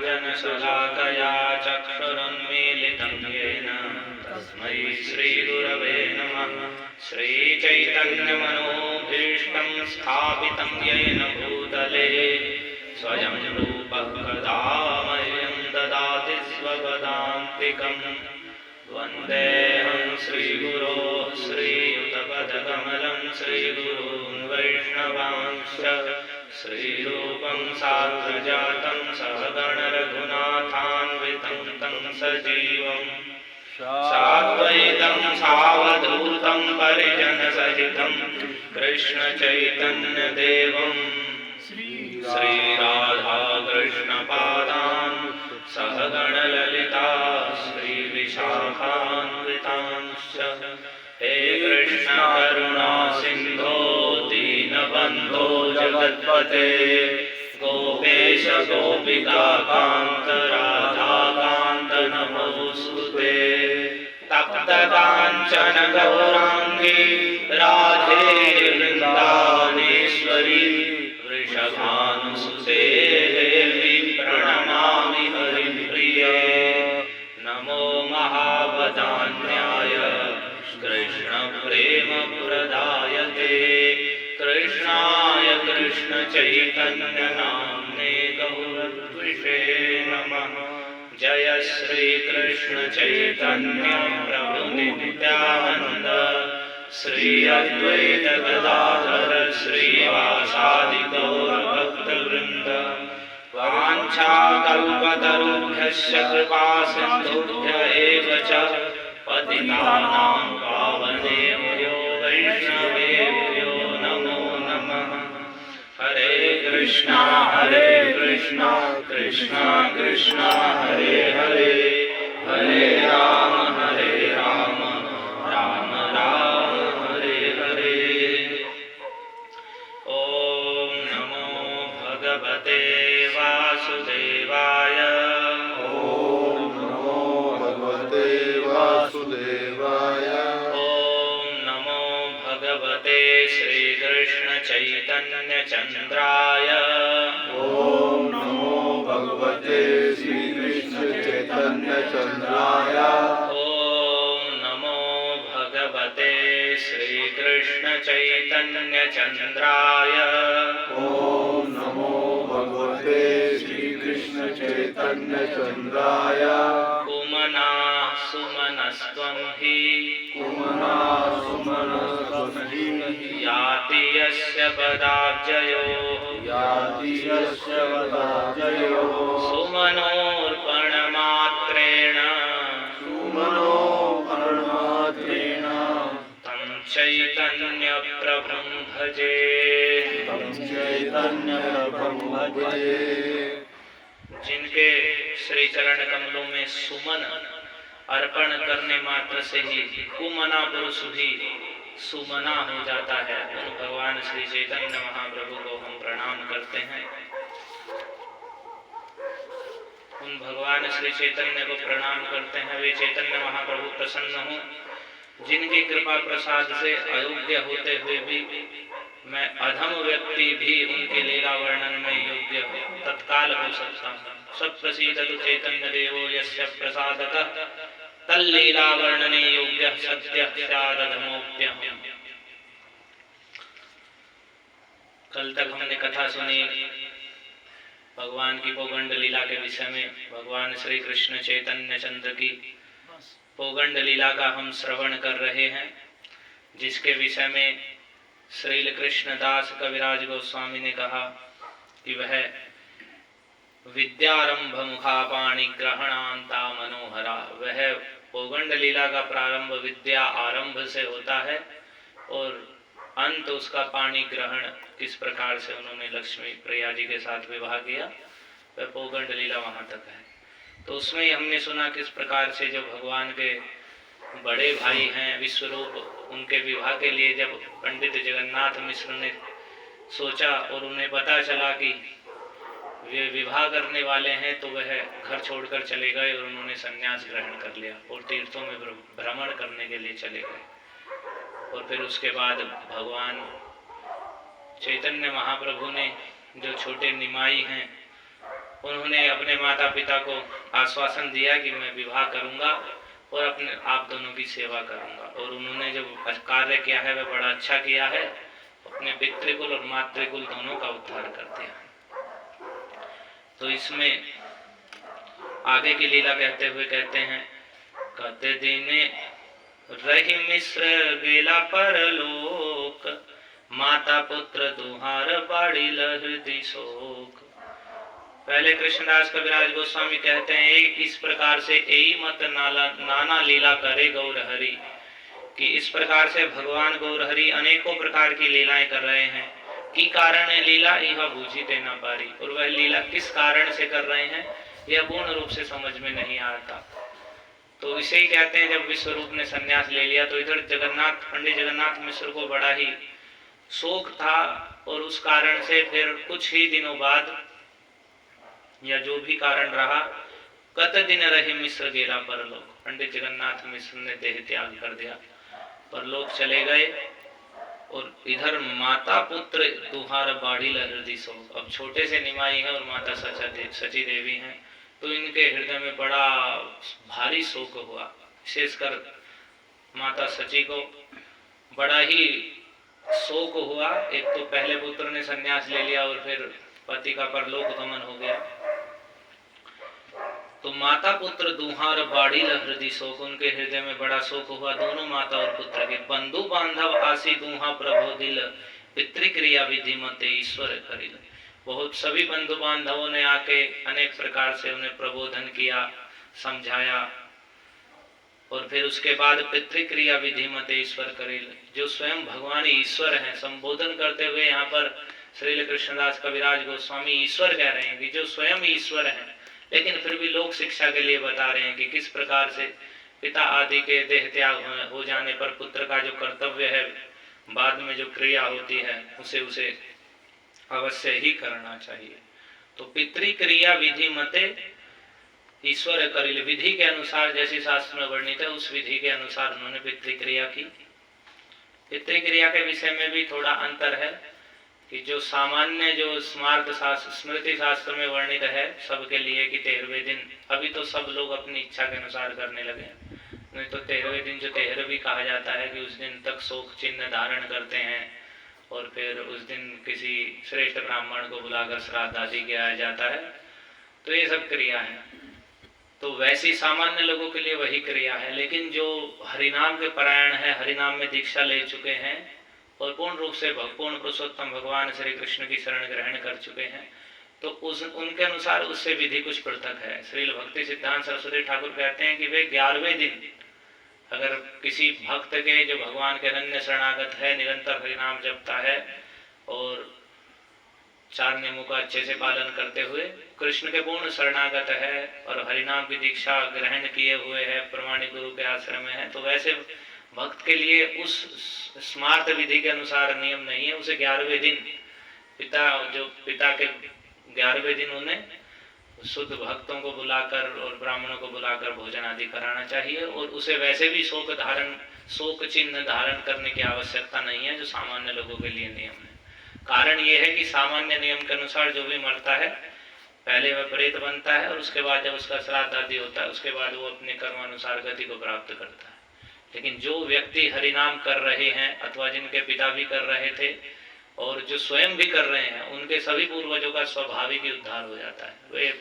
ज्ञानाञ्जनशलाकया चक्षुरुन्मीलितं येन तस्मै श्रीगुरवे नमः। श्रीचैतन्यमनोभीष्टं स्थापितं येन भूतले स्वयं रूपः कदा मह्यं ददाति स्वपदान्तिकम्। वन्देऽहं श्रीगुरोः श्रीयुतपदकमलं श्रीगुरून् वैष्णवांश्च श्रीरूपं साग्रजातं सहगणरघुनाथान्वितं तं सजीवं साद्वैतं सावधूतं परिजनसहितं कृष्णचैतन्यदेवं श्रीराधाकृष्णपादान् सहगणललिता श्रीविशाखान्वितांश्च। हे कृष्ण करुणा सिन्धो दीनबन्धो जगत्पते गोपेश गोपिकान्त राधाकान्त नमोऽस्तुते। तप्तकाञ्चन गौराङ्गी राधे वृन्दावनेश्वरी वृषभानुसुते देवी प्रणमामि हरिप्रिये। नमो महावदान्याय कृष्णप्रेमप्रदायते कृष्णाय कृष्णचैतन्यनाम्ने गौरद्विषे नमः। जय श्रीकृष्ण चैतन्य प्रभु नित्यानन्द श्री अद्वैत गदाधर श्रीवासादि गौरभक्तवृन्द। वाञ्छाकल्पतरुभ्यश्च कृपा सिन्धुभ्य एव च पतितानां पावनेभ्यो वैष्णवेभ्यो नमो नमः। हरे कृष्णा कृष्णा कृष्णा हरे हरे, हरे राम राम राम हरे हरे। ओम नमो भगवते वासुदेवाय। ओम नमो भगवते वासुदेवाय। ओम नमो भगवते श्रीकृष्ण चैतन्य चंद्राय। ओम नमो भगवते श्रीकृष्ण चैतन्य चंद्राय। ओम नमो भगवते श्रीकृष्ण चैतन्य चंद्राय। ओम नमो भगवते श्रीकृष्ण चैतन्य चंद्राय। कुमना सुमनस्त्वं हि कुमना सुमनस्त्वं हि याति यस्य पदाब्जयोः याति यस्य पदाब्जयोः सुमनोर्पणमात्रेण सुमनोर्पणमात्रेण तं चैतन्यप्रभुं भजे। तं चैतन्यप्रभुं भजे। जिनके श्री चरण कमलों में सुमन अर्पण करने मात्र से ही कुमना पुरुष भी सुमना हो जाता है, उन भगवान श्री चैतन्य महाप्रभु को हम प्रणाम करते हैं। उन भगवान श्री चैतन्य को प्रणाम करते हैं। वे चैतन्य महाप्रभु प्रसन्न हो, जिनकी कृपा प्रसाद से अयोग्य होते हुए भी मैं अधम व्यक्ति भी उनके लीला वर्णन में योग्य तत्काल हो सकता हूँ। सब प्रसीदतु चैतन्य देवो यस्य प्रसादतः तल्लीला वर्णने योग्य सत्य स्यादधमोप्यम्। कल तक हमने कथा सुनी भगवान की पौगंड लीला के विषय में। भगवान श्री कृष्ण चैतन्य चंद्र की पौगंड लीला का हम श्रवण कर रहे हैं, जिसके विषय में श्रील कृष्णदास कविराज गोस्वामी ने कहा कि वह विद्यारंभ मुखापाणि ग्रहणांता मनोहरा। वह पौगंड लीला का प्रारंभ विद्या आरंभ से होता है और अंत उसका पाणी ग्रहण किस प्रकार से उन्होंने लक्ष्मी प्रिया जी के साथ विवाह किया, वह पौगंड लीला वहां तक है। तो उसमें हमने सुना किस प्रकार से जो भगवान के बड़े भाई हैं विश्वरूप, उनके विवाह के लिए जब पंडित जगन्नाथ मिश्र ने सोचा और उन्हें पता चला कि वे विवाह करने वाले हैं, तो वह घर छोड़कर चले गए और उन्होंने संन्यास ग्रहण कर लिया और तीर्थों में भ्रमण करने के लिए चले गए। और फिर उसके बाद भगवान चैतन्य महाप्रभु ने जो छोटे निमाई हैं, उन्होंने अपने माता पिता को आश्वासन दिया कि मैं विवाह करूंगा और अपने आप दोनों की सेवा करूंगा। और उन्होंने जो कार्य किया है वह बड़ा अच्छा किया है, अपने पितृकुल और मातृकुल दोनों का उद्धार कर दिया। तो इसमें आगे की लीला कहते हुए कहते हैं, कते दिने रही मिश्र गेला परलोक, माता पुत्र दुहार बाड़ी लहृदि शोक। पहले कृष्णदास कविराज गोस्वामी कहते हैं, इस प्रकार से एई मत नाना लीला करे गौर हरि, कि इस प्रकार से भगवान गौर हरि अनेकों प्रकार की लीलाएं कर रहे हैं। की कारण है लीला यह बूझी ते न पारी, और वह लीला किस कारण से कर रहे हैं यह पूर्ण रूप से समझ में नहीं आता। तो इसे ही कहते हैं, जब विश्वरूप ने संन्यास ले लिया तो इधर पंडित जगन्नाथ मिश्र को बड़ा ही शोक था, और उस कारण से फिर कुछ ही दिनों बाद या जो भी कारण रहा, कत दिन रहे मिश्र गेला परलोक, पंडित जगन्नाथ मिश्र ने देह त्याग कर दिया, परलोक चले गए। और इधर माता पुत्र दुहार बाढ़ी हृदय शोक, अब छोटे से निमाई है और माता सची देवी हैं, तो इनके हृदय में बड़ा भारी शोक हुआ। विशेषकर माता सची को बड़ा ही शोक हुआ। एक तो पहले पुत्र ने संन्यास ले लिया और फिर पति का परलोक गमन हो गया, तो माता पुत्र दुहार बाड़ी हृदय शोक, उनके हृदय में बड़ा शोक हुआ। दोनों माता और पुत्र के बंधु बांधव आसी दुहा प्रभो दिल, पितृक्रिया विधि मते ईश्वर करिल। बहुत सभी बंधु बांधवों ने आके अनेक प्रकार से उन्हें प्रबोधन किया, समझाया। और फिर उसके बाद पितृक्रिया विधि मत ईश्वर करेल, जो स्वयं भगवान ईश्वर हैं, संबोधन करते हुए यहाँ पर श्रील कृष्णदास कविराज गोस्वामी ईश्वर कह रहे हैं कि जो स्वयं ईश्वर हैं, लेकिन फिर भी लोक शिक्षा के लिए बता रहे हैं कि किस प्रकार से पिता आदि के देह त्याग हो जाने पर पुत्र का जो कर्तव्य है, बाद में जो क्रिया होती है, उसे अवश्य ही करना चाहिए। तो पितृक्रिया विधि मते ईश्वर करिल, विधि के अनुसार जैसे शास्त्र में वर्णित है उस विधि के अनुसार उन्होंने पितृक्रिया की। पितृक्रिया के विषय में भी थोड़ा अंतर है कि जो सामान्य जो स्मृति शास्त्र में वर्णित है सबके लिए कि 13वें दिन, अभी तो सब लोग अपनी इच्छा के अनुसार करने लगे, नहीं तो 13वें दिन जो 13 भी कहा जाता है कि उस दिन तक शोक चिन्ह धारण करते हैं और फिर उस दिन किसी श्रेष्ठ ब्राह्मण को बुलाकर श्राद्ध आदि किया जाता है। तो ये सब क्रिया है, तो वैसी सामान्य लोगों के लिए वही क्रिया है। लेकिन जो हरिनाम के परायण है, हरिनाम में दीक्षा ले चुके हैं और पूर्ण रूप से पूर्ण पुरुषोत्तम भगवान श्री कृष्ण की शरण ग्रहण कर चुके हैं, तो उनके अनुसार उससे विधि कुछ पृथक है। श्रील भक्ति सिद्धांत सरस्वती ठाकुर कहते हैं कि वे 11वें दिन अगर किसी भक्त के जो भगवान के अनन्य शरणागत है, निरंतर हरिनाम जपता है और 4 नियमों का अच्छे से पालन करते हुए कृष्ण के पूर्ण शरणागत है और हरिनाम की दीक्षा ग्रहण किए हुए है, प्रमाणिक गुरु के आश्रम में है, तो वैसे भक्त के लिए उस स्मार्त विधि के अनुसार नियम नहीं है। उसे 11वें दिन पिता के 11वें दिन उन्हें शुद्ध भक्तों को बुलाकर और ब्राह्मणों को बुलाकर भोजन आदि कराना चाहिए और उसे वैसे भी शोक चिन्ह धारण करने की आवश्यकता नहीं है जो सामान्य लोगों के लिए नियम है। कारण ये है कि सामान्य नियम के अनुसार जो भी मरता है पहले वह प्रेत बनता है और उसके बाद जब उसका श्राद्ध आदि होता है उसके बाद वो अपने कर्मानुसार गति को प्राप्त करता है। लेकिन जो व्यक्ति हरिनाम कर रहे हैं अथवा जिनके पिता भी कर रहे थे और जो स्वयं भी कर रहे हैं, उनके सभी पूर्वजों का स्वाभाविक ही उद्धार हो जाता है। वे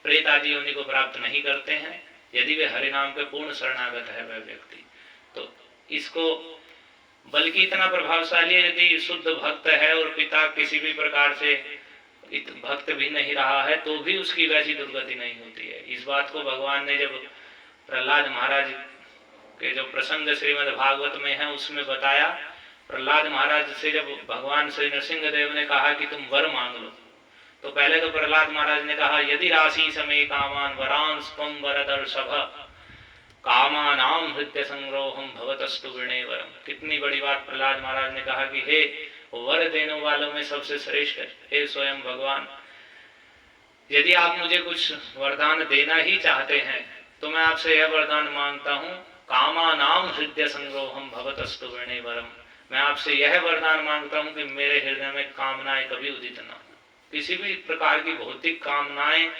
प्रेत आदि योनि को प्राप्त नहीं करते हैं यदि वे हरिनाम के पूर्ण शरणागत है वह व्यक्ति। तो इसको बल्कि इतना प्रभावशाली है, यदि शुद्ध भक्त है और पिता किसी भी प्रकार से भक्त भी नहीं रहा है तो भी उसकी वैसी दुर्गति नहीं होती है। इस बात को भगवान ने जब प्रहलाद महाराज के जो प्रसंग श्रीमद् भागवत में है उसमें बताया, प्रहलाद महाराज से जब भगवान श्री नरसिंह देव ने कहा कि तुम वर मांग लो, तो पहले तो प्रहलाद महाराज ने कहा यदि राशि समय कामान वरांस त्वं वरदर्शभ कामानाम हृदय संग्रोहम भवतस्तु गणे वरम। कितनी बड़ी बात प्रहलाद महाराज ने कहा कि हे वर देने वालों में सबसे श्रेष्ठ हे स्वयं भगवान, यदि आप मुझे कुछ वरदान देना ही चाहते हैं तो मैं आपसे यह वरदान मांगता हूँ, कामानाम हृदय संग्रोहम भवतस्तु गणे वरम। मैं आपसे यह वरदान मांगता हूँ कि मेरे हृदय में कामनाएं कभी उदित न हो, किसी भी प्रकार की भौतिक कामनाएं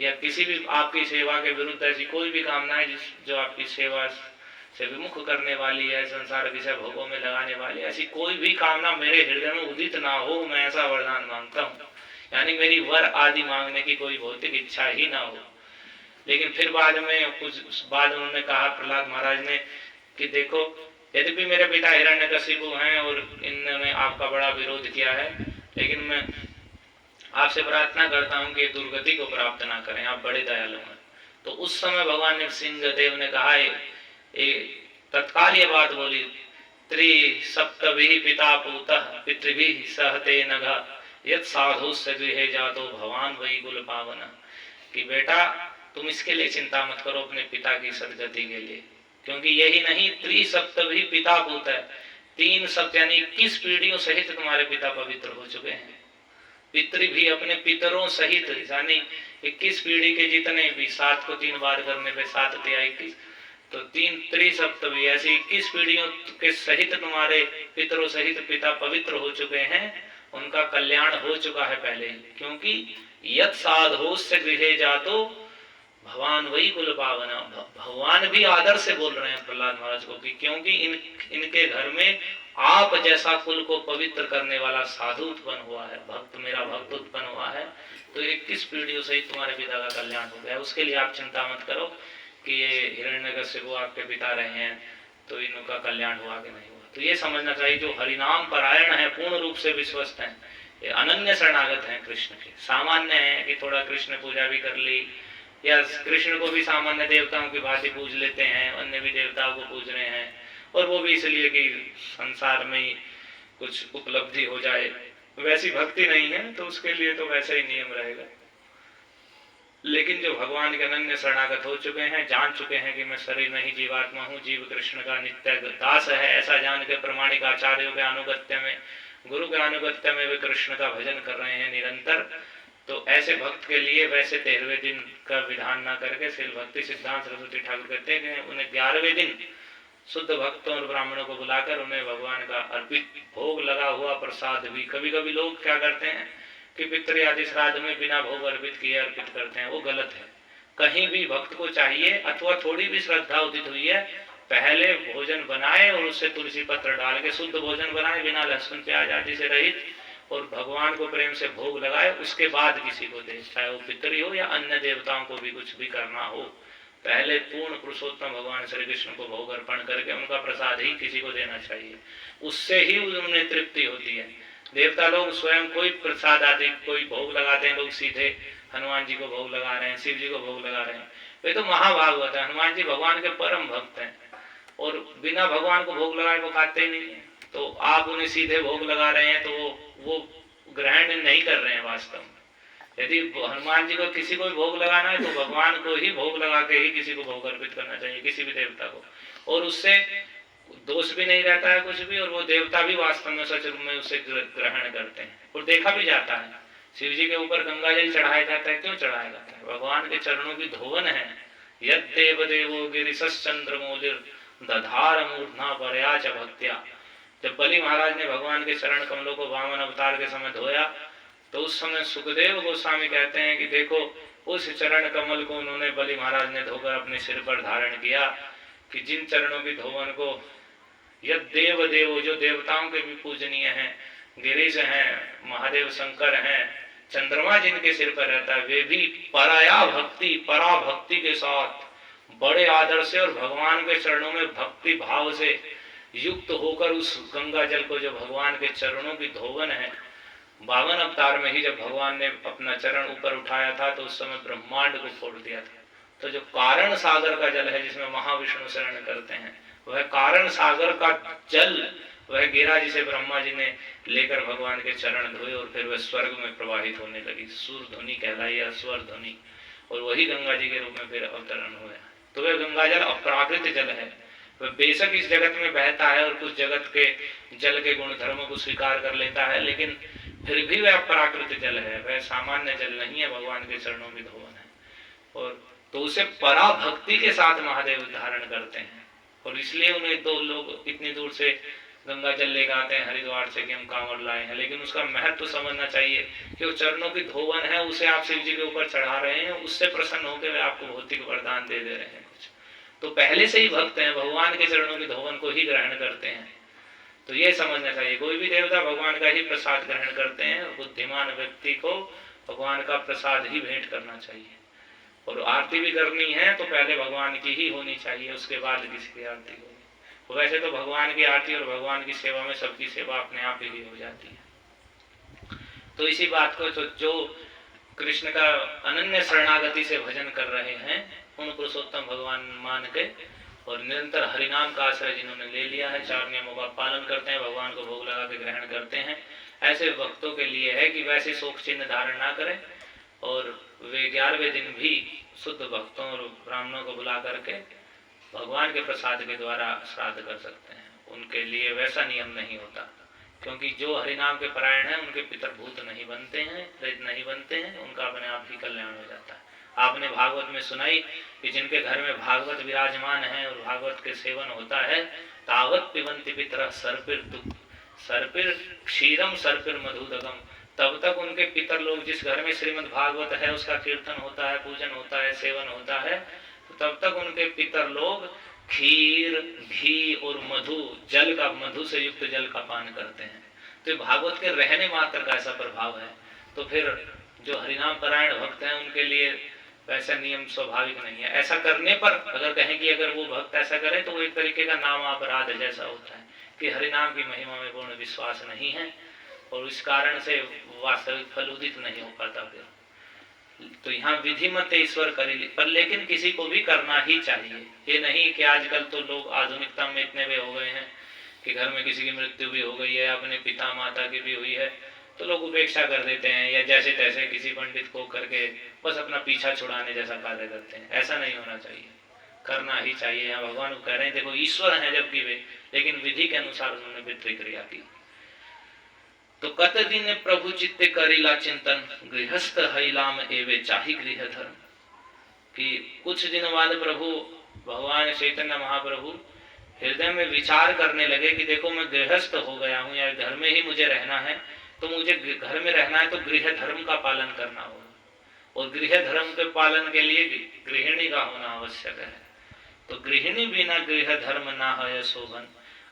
या किसी भी आपकी सेवा के विरुद्ध ऐसी कोई भी कामनाएं जो आपकी सेवा से विमुख करने वाली है, संसार विषय भोगों में लगाने वाली, ऐसी कोई भी कामना मेरे हृदय में उदित ना हो, मैं ऐसा वरदान मांगता हूँ। यानी मेरी वर आदि मांगने की कोई भौतिक इच्छा ही ना हो। लेकिन फिर बाद में कुछ बाद उन्होंने कहा प्रहलाद महाराज ने कि देखो यद्यपि मेरे पिता हिरण्यकशिपु हैं और इन्होंने आपका बड़ा विरोध किया है, लेकिन मैं आपसे प्रार्थना करता हूँ कि दुर्गति को प्राप्त ना करें, आप बड़े दयालु हैं। तो उस समय भगवान नरसिंह देव ने कहा तत्काल ये बात बोली, त्रिसप्तभिः पिता पूतः पितृभिः सहते नघ यत् साधुस्य गृहे जातो भवान वही कुल पावन। कि बेटा तुम इसके लिए चिंता मत करो अपने पिता की सदगति के लिए, क्योंकि यही नहीं त्रिसप्तभिः पिता पूत है, 3 सप्त यानी 21 पीढ़ियों सहित तुम्हारे पिता पवित्र हो चुके हैं। पितृ भी अपने पितरों सहित यानी 21 पीढ़ी के जितने भी, 7 को 3 बार करने पे 7 या 21, तो 3 त्रिसप्तभी ऐसी 21 पीढ़ियों के सहित तुम्हारे पितरों सहित पिता पवित्र हो चुके हैं, उनका कल्याण हो चुका है पहले ही। क्योंकि यत् साधोस्य गृहे जातो भगवान वही कुल पावन। भगवान भी आदर से बोल रहे हैं प्रहलाद महाराज को कि क्योंकि इनके घर में आप जैसा कुल को पवित्र करने वाला साधु उत्पन्न हुआ है, भक्त मेरा भक्त उत्पन्न हुआ है, तो 21 पीढ़ियों से ही तुम्हारे पिता का कल्याण हो गया। उसके लिए आप चिंता मत करो कि ये हिरण्यकशिपु आपके पिता रहे हैं तो इनका कल्याण हुआ कि नहीं हुआ। तो ये समझना चाहिए जो हरिनाम परायण है, पूर्ण रूप से विश्वस्त हैं, ये अनन्य शरणागत हैं कृष्ण के। सामान्य है कि थोड़ा कृष्ण पूजा भी कर ली, या कृष्ण को भी सामान्य देवताओं की भांति पूज लेते हैं, अन्य भी देवताओं को पूज रहे हैं, और वो भी इसलिए कि संसार में ही कुछ उपलब्धि हो जाए, वैसी भक्ति नहीं है, तो उसके लिए तो वैसा ही नियम रहेगा। लेकिन जो भगवान के अनन्य शरणागत हो चुके हैं, जान चुके हैं कि मैं शरीर नहीं जीवात्मा हूँ, जीव कृष्ण का नित्य दास है, ऐसा जान के प्रमाणिक आचार्यों के अनुगत्य में, गुरु के अनुगत्य में वे कृष्ण का भजन कर रहे हैं निरंतर, तो ऐसे भक्त के लिए वैसे 13वें दिन का विधान ना करके श्री भक्ति सिद्धांत सरस्वती ठाकुर कहते हैं कि उन्हें 11वें दिन शुद्ध भक्तों और ब्राह्मणों को बुलाकर उन्हें भगवान का अर्पित भोग लगा हुआ प्रसाद भी, कभी कभी लोग क्या करते हैं कि पितृ आदि श्राद्ध में बिना भोग अर्पित किए अर्पित करते हैं, वो गलत है। कहीं भी भक्त को चाहिए, अथवा थोड़ी भी श्रद्धा उदित हुई है, पहले भोजन बनाए और उससे तुलसी पत्र डाल के शुद्ध भोजन बनाए, बिना लहसुन प्याज आदि से रहित, और भगवान को प्रेम से भोग लगाए, उसके बाद किसी को दे, चाहे वो पितृ हो या अन्य देवताओं को भी कुछ भी करना हो, पहले पूर्ण पुरुषोत्तम भगवान श्री कृष्ण को भोग अर्पण करके उनका प्रसाद ही किसी को देना चाहिए, उससे ही उन्हें तृप्ति होती है। देवता लोग स्वयं कोई प्रसाद आदि कोई भोग लगाते हैं, लोग सीधे हनुमान जी को भोग लगा रहे हैं, शिव जी को भोग लगा रहे हैं, वे तो महाभागवत है। हनुमान जी भगवान के परम भक्त हैं, और बिना भगवान को भोग लगाए वो खाते ही नहीं है, तो आप उन्हें सीधे भोग लगा रहे हैं, तो वो ग्रहण नहीं कर रहे हैं वास्तव में। यदि हनुमान जी को किसी को भी भोग लगाना है, तो भगवान को ही भोग लगा के ही किसी को भोग अर्पित करना चाहिए, किसी भी देवता को, और उससे दोष भी नहीं रहता है कुछ भी, और वो देवता भी वास्तव में सच रूप में उसे ग्रहण करते हैं। और देखा भी जाता है, शिव जी के ऊपर गंगा जल चढ़ाया जाता है, क्यों चढ़ाया जाता है? भगवान के चरणों की धोवन है। यद देव देवो गिरिशश्चंद्रमौलिर दधार मूर्धना परया च भक्त्या। जब बलि महाराज ने भगवान के चरण कमलों को वामन अवतार के समय धोया, तो उस समय सुखदेव गोस्वामी कहते हैं कि देखो, उस चरण कमल को उन्होंने बलि महाराज ने धोकर अपने सिर पर धारण किया, कि जिन चरणों की धोवन को यद देव देव, जो देवताओं के भी पूजनीय हैं, गिरीश हैं, महादेव शंकर हैं, चंद्रमा जिनके सिर पर रहता है, वे भी पराया भक्ति, परा भक्ति के साथ बड़े आदर से और भगवान के चरणों में भक्ति भाव से युक्त होकर उस गंगा जल को, जो भगवान के चरणों की धोवन है, 52 अवतार में ही जब भगवान ने अपना चरण ऊपर उठाया था, तो उस समय ब्रह्मांड को फोड़ दिया था। तो जो कारण सागर का जल है, जिसमें महाविष्णु शरण करते हैं, वह कारण सागर का जल, वह गिरा जिसे ब्रह्मा जी ने लेकर भगवान के चरण धोए, और फिर वह स्वर्ग में प्रवाहित होने लगी, सूर ध्वनि कहलाई या स्वर ध्वनि, और वही गंगा जी के रूप में फिर अवतरण हुआ। तो वह गंगा जल अपराकृत जल है, वह बेशक इस जगत में बहता है और कुछ जगत के जल के गुण धर्मों को स्वीकार कर लेता है, लेकिन फिर भी वह अपराकृत जल है, वह सामान्य जल नहीं है, भगवान के चरणों की धोवन है। और तो उसे परा भक्ति के साथ महादेव धारण करते हैं, और इसलिए उन्हें दो लोग इतनी दूर से गंगा जल लेकर आते हैं हरिद्वार से कि हम कांवड़ लाए हैं, लेकिन उसका महत्व समझना चाहिए कि वो चरणों की धोवन है, उसे आप शिव जी के ऊपर चढ़ा रहे हैं, उससे प्रसन्न होकर वे आपको भौतिक वरदान दे रहे हैं कुछ, तो पहले से ही भक्त हैं, भगवान के चरणों की धोवन को ही ग्रहण करते हैं। तो ये समझना चाहिए, कोई भी देवता भगवान का ही प्रसाद ग्रहण करते हैं, बुद्धिमान व्यक्ति को भगवान का प्रसाद ही भेंट करना चाहिए, और आरती भी करनी है तो पहले भगवान की ही होनी चाहिए, उसके बाद किसी की आरती होगी। वैसे तो भगवान की आरती और भगवान की सेवा में सबकी सेवा अपने आप ही हो जाती है। तो इसी बात को तो जो कृष्ण का अनन्य शरणागति से भजन कर रहे हैं, उन पुरुषोत्तम भगवान मान के और निरंतर हरिनाम का आश्रय जिन्होंने ले लिया है, 4 नियमों का पालन करते हैं, भगवान को भोग लगा के ग्रहण करते हैं, ऐसे भक्तों के लिए है कि वैसे शोक चिन्ह धारण ना करें, और वे 11वें दिन भी शुद्ध भक्तों और ब्राह्मणों को बुला करके भगवान के प्रसाद के द्वारा श्राद्ध कर सकते हैं। उनके लिए वैसा नियम नहीं होता, क्योंकि जो हरिनाम के परायण हैं उनके पितर भूत नहीं बनते हैं, प्रेत नहीं बनते हैं, उनका अपने आप ही कल्याण हो जाता है। आपने भागवत में सुनाई कि जिनके घर में भागवत विराजमान है और भागवत के सेवन होता है, तावत पिबन्ति पितरः सर्पिर क्षीरम सर्पिर मधुदगम, तब तक उनके पितर लोग, जिस घर में श्रीमद् भागवत है उसका कीर्तन होता है, पूजन होता है, सेवन होता है, तो तब तक उनके पितर लोग खीर, घी और मधु, जल का, मधु से युक्त जल का पान करते हैं। तो भागवत के रहने मात्र का ऐसा प्रभाव है। तो फिर जो हरिनाम परायण भक्त हैं उनके लिए वैसा नियम स्वाभाविक नहीं है। ऐसा करने पर अगर कहें कि अगर वो भक्त ऐसा करे तो वो एक तरीके का नाम अपराध जैसा होता है कि हरिनाम की महिमा में पूर्ण विश्वास नहीं है। और इस कारण से वास्तविक फल उदित नहीं हो पाता फिर। तो यहाँ विधि मत ईश्वर करेली, पर लेकिन किसी को भी करना ही चाहिए। ये नहीं कि आजकल तो लोग आधुनिकता में इतने वे हो गए हैं कि घर में किसी की मृत्यु भी हो गई है, अपने पिता माता की भी हुई है, तो लोग उपेक्षा कर देते हैं या जैसे तैसे किसी पंडित को करके बस अपना पीछा छुड़ाने जैसा कार्य करते हैं। ऐसा नहीं होना चाहिए, करना ही चाहिए। यहाँ भगवान कह रहे हैं देखो ईश्वर है जबकि वे, लेकिन विधि के अनुसार उन्होंने पितृक्रिया की। तो कत दिन प्रभु चित्ते करेला चिंतन, गृहस्थ हैलाम एवे चाही गृह धर्म। कि कुछ दिन बाद प्रभु भगवान चैतन्य महाप्रभु हृदय में विचार करने लगे कि देखो मैं गृहस्थ हो गया हूँ या घर में ही मुझे रहना है, तो मुझे घर में रहना है तो गृह धर्म का पालन करना होगा, और गृह धर्म के पालन के लिए गृहिणी का होना आवश्यक है। तो गृहिणी बिना गृह धर्म ना है शोभन।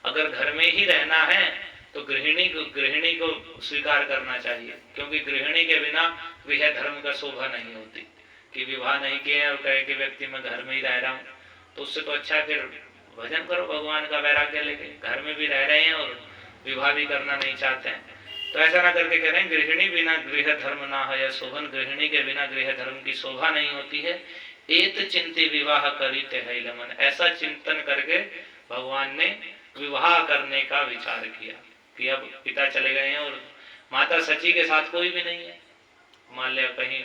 अगर घर में ही रहना है तो गृहिणी को स्वीकार करना चाहिए, क्योंकि गृहिणी के बिना गृह धर्म का शोभा नहीं होती। कि विवाह नहीं किए और कहे कि व्यक्ति मैं घर में ही रह रहा हूँ, तो उससे तो अच्छा फिर भजन करो भगवान का वैराग्य लेके। घर में भी रह रहे हैं और विवाह भी करना नहीं चाहते हैं, तो ऐसा ना करके कह रहे हैं गृहिणी बिना गृह धर्म ना है शोभन। गृहिणी के बिना गृह धर्म की शोभा नहीं होती है। एत चिंती विवाह करीते है लमन। ऐसा चिंतन करके भगवान ने विवाह करने का विचार किया कि अब पिता चले गए हैं और माता सची के साथ कोई भी नहीं है, मान लिया कहीं,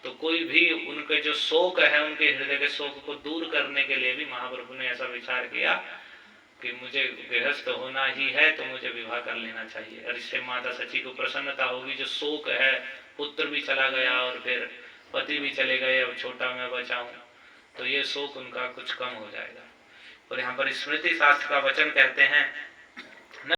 तो कोई भी उनके जो शोक है, उनके हृदय के शोक को दूर करने के लिए भी महाप्रभु ने ऐसा विचार किया कि मुझे गृहस्थ होना ही है तो मुझे विवाह कर लेना चाहिए, और इससे माता सची को प्रसन्नता होगी। जो शोक है, पुत्र भी चला गया और फिर पति भी चले गए, अब छोटा मैं बचा हूँ, तो ये शोक उनका कुछ कम हो जाएगा। और यहाँ पर स्मृति शास्त्र का वचन कहते हैं